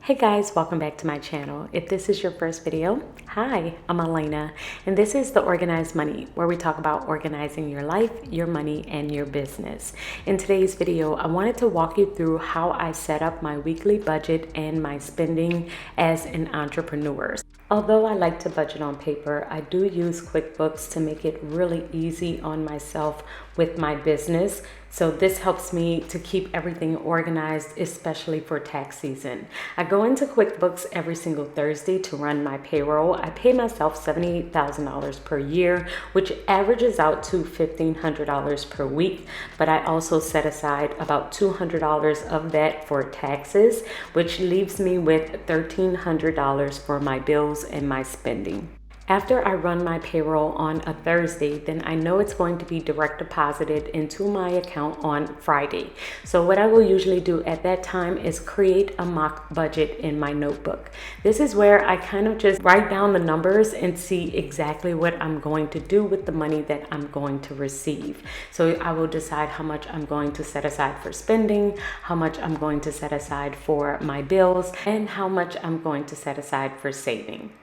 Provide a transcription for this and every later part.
Hey guys, welcome back to my channel. If this is your first video, hi, I'm Alaina, and this is The Organized Money, where we talk about organizing your life, your money, and your business. In today's video, I wanted to walk you through how I set up my weekly budget and my spending as an entrepreneur. Although I like to budget on paper, I do use QuickBooks to make it really easy on myself with my business. So this helps me to keep everything organized, especially for tax season. I go into QuickBooks every single Thursday to run my payroll. I pay myself $78,000 per year, which averages out to $1,500 per week. But I also set aside about $200 of that for taxes, which leaves me with $1,300 for my bills and my spending. After I run my payroll on a Thursday, then I know it's going to be direct deposited into my account on Friday. So what I will usually do at that time is create a mock budget in my notebook. This is where I kind of just write down the numbers and see exactly what I'm going to do with the money that I'm going to receive. So I will decide how much I'm going to set aside for spending, how much I'm going to set aside for my bills, and how much I'm going to set aside for saving.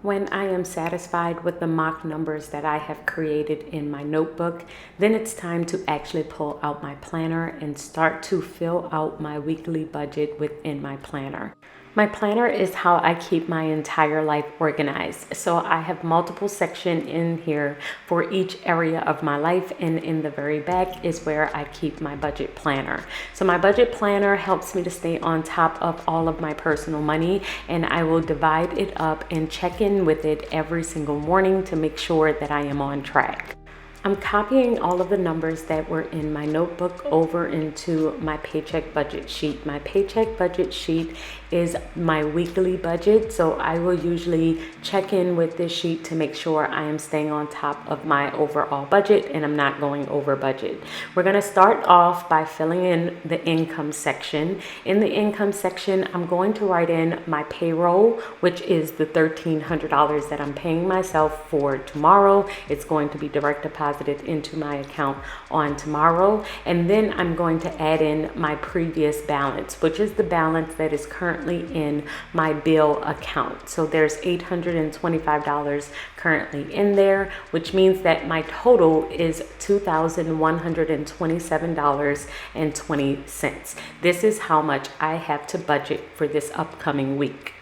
When I am satisfied with the mock numbers that I have created in my notebook, then it's time to actually pull out my planner and start to fill out my weekly budget within my planner. My planner is how I keep my entire life organized. So I have multiple sections in here for each area of my life, and in the very back is where I keep my budget planner. So my budget planner helps me to stay on top of all of my personal money, and I will divide it up and check in with it every single morning to make sure that I am on track. I'm copying all of the numbers that were in my notebook over into my paycheck budget sheet. My paycheck budget sheet is my weekly budget, so I will usually check in with this sheet to make sure I am staying on top of my overall budget and I'm not going over budget. We're going to start off by filling in the income section. In the income section, I'm going to write in my payroll, which is the $1,300 that I'm paying myself for tomorrow. It's going to be direct deposit into my account on tomorrow, and then I'm going to add in my previous balance, which is the balance that is currently in my bill account. So there's $825 currently in there, which means that my total is $2,127.20. This is how much I have to budget for this upcoming week.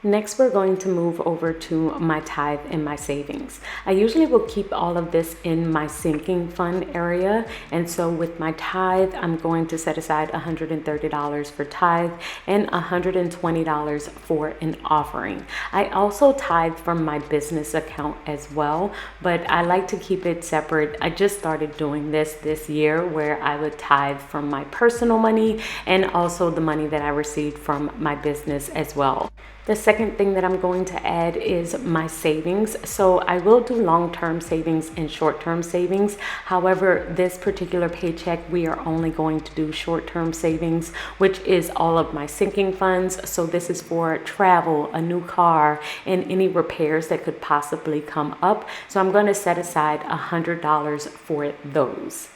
Next, we're going to move over to my tithe and my savings. I usually will keep all of this in my sinking fund area. And so with my tithe, I'm going to set aside $130 for tithe and $120 for an offering. I also tithe from my business account as well, but I like to keep it separate. I just started doing this year, where I would tithe from my personal money and also the money that I received from my business as well. The second thing that I'm going to add is my savings. So I will do long-term savings and short-term savings. However, this particular paycheck, we are only going to do short-term savings, which is all of my sinking funds. So this is for travel, a new car, and any repairs that could possibly come up. So I'm going to set aside $100 for those.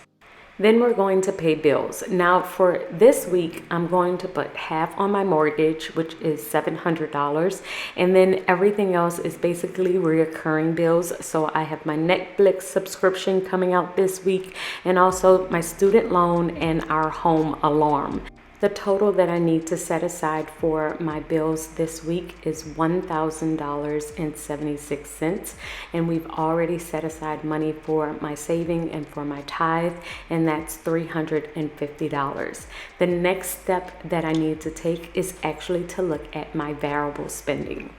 Then we're going to pay bills. Now for this week, I'm going to put half on my mortgage, which is $700. And then everything else is basically reoccurring bills. So I have my Netflix subscription coming out this week, and also my student loan and our home alarm. The total that I need to set aside for my bills this week is $1,000.76, and we've already set aside money for my saving and for my tithe, and that's $350. The next step that I need to take is actually to look at my variable spending.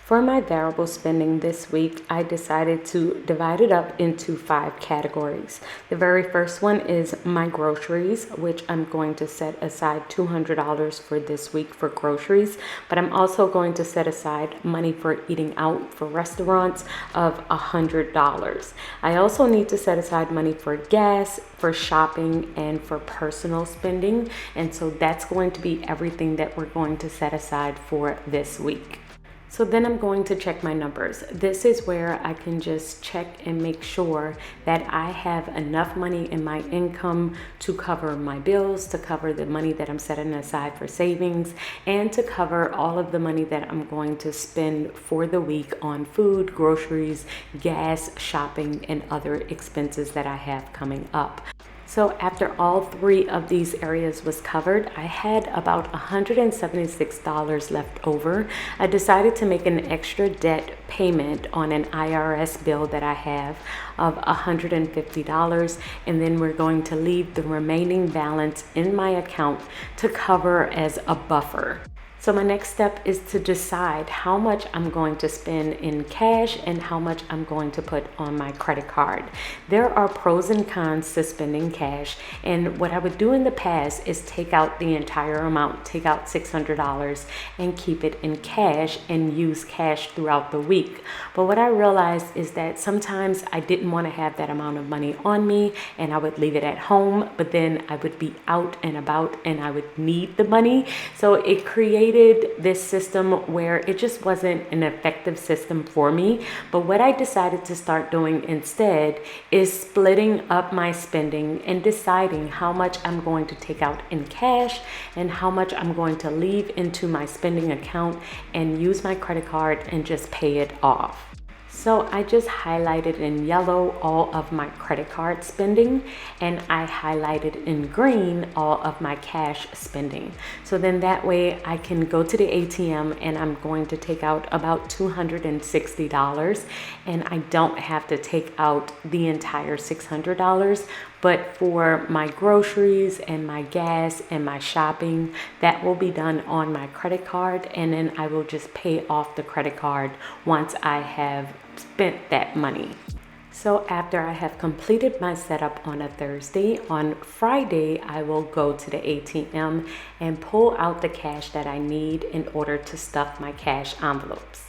For my variable spending this week, I decided to divide it up into 5 categories. The very first one is my groceries, which I'm going to set aside $200 for this week for groceries, but I'm also going to set aside money for eating out for restaurants of $100. I also need to set aside money for gas, for shopping, and for personal spending, and so that's going to be everything that we're going to set aside for this week. So then I'm going to check my numbers. This is where I can just check and make sure that I have enough money in my income to cover my bills, to cover the money that I'm setting aside for savings, and to cover all of the money that I'm going to spend for the week on food, groceries, gas, shopping, and other expenses that I have coming up. So after all three of these areas was covered, I had about $176 left over. I decided to make an extra debt payment on an IRS bill that I have of $150, and then we're going to leave the remaining balance in my account to cover as a buffer. So my next step is to decide how much I'm going to spend in cash and how much I'm going to put on my credit card. There are pros and cons to spending cash, and what I would do in the past is take out the entire amount, take out $600 and keep it in cash and use cash throughout the week. But what I realized is that sometimes I didn't want to have that amount of money on me and I would leave it at home, but then I would be out and about and I would need the money. So it created this system where it just wasn't an effective system for me. But what I decided to start doing instead is splitting up my spending and deciding how much I'm going to take out in cash and how much I'm going to leave into my spending account and use my credit card and just pay it off. So I just highlighted in yellow all of my credit card spending, and I highlighted in green all of my cash spending. So then that way I can go to the ATM and I'm going to take out about $260, and I don't have to take out the entire $600. But for my groceries and my gas and my shopping, that will be done on my credit card, and then I will just pay off the credit card once I have spent that money. So after I have completed my setup on a Thursday, on Friday, I will go to the ATM and pull out the cash that I need in order to stuff my cash envelopes.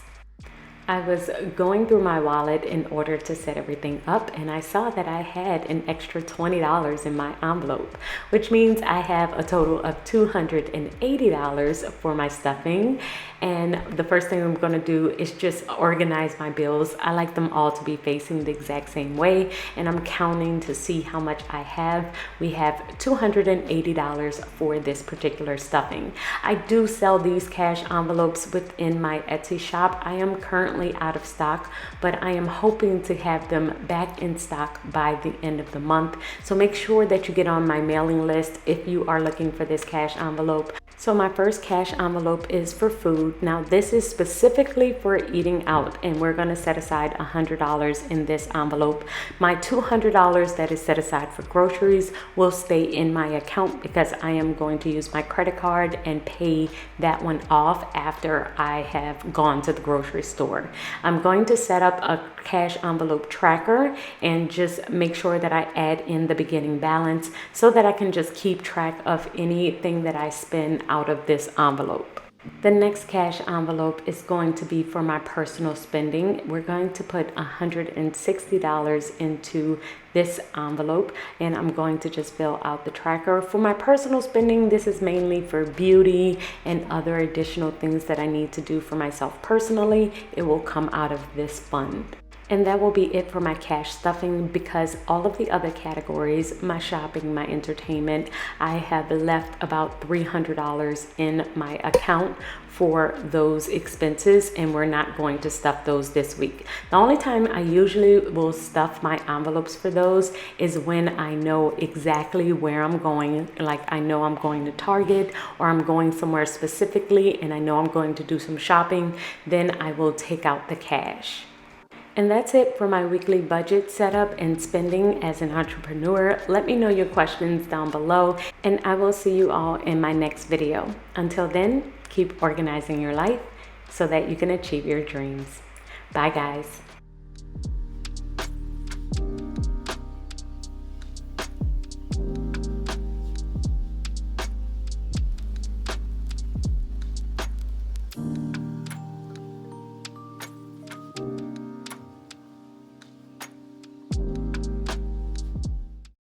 I was going through my wallet in order to set everything up, and I saw that I had an extra $20 in my envelope, which means I have a total of $280 for my stuffing. And the first thing I'm going to do is just organize my bills. I like them all to be facing the exact same way, and I'm counting to see how much I have. We have $280 for this particular stuffing. I do sell these cash envelopes within my Etsy shop. I am currently out of stock, but I am hoping to have them back in stock by the end of the month. So make sure that you get on my mailing list if you are looking for this cash envelope. So my first cash envelope is for food. Now this is specifically for eating out, and we're going to set aside $100 in this envelope. My $200 that is set aside for groceries will stay in my account because I am going to use my credit card and pay that one off after I have gone to the grocery store. I'm going to set up a cash envelope tracker and just make sure that I add in the beginning balance so that I can just keep track of anything that I spend out of this envelope. The next cash envelope is going to be for my personal spending. We're going to put $160 into this envelope, and I'm going to just fill out the tracker. For my personal spending, this is mainly for beauty and other additional things that I need to do for myself personally. It will come out of this fund. And that will be it for my cash stuffing, because all of the other categories, my shopping, my entertainment, I have left about $300 in my account for those expenses, and we're not going to stuff those this week. The only time I usually will stuff my envelopes for those is when I know exactly where I'm going. Like I know I'm going to Target or I'm going somewhere specifically and I know I'm going to do some shopping, then I will take out the cash. And that's it for my weekly budget setup and spending as an entrepreneur. Let me know your questions down below, and I will see you all in my next video. Until then, keep organizing your life so that you can achieve your dreams. Bye, guys.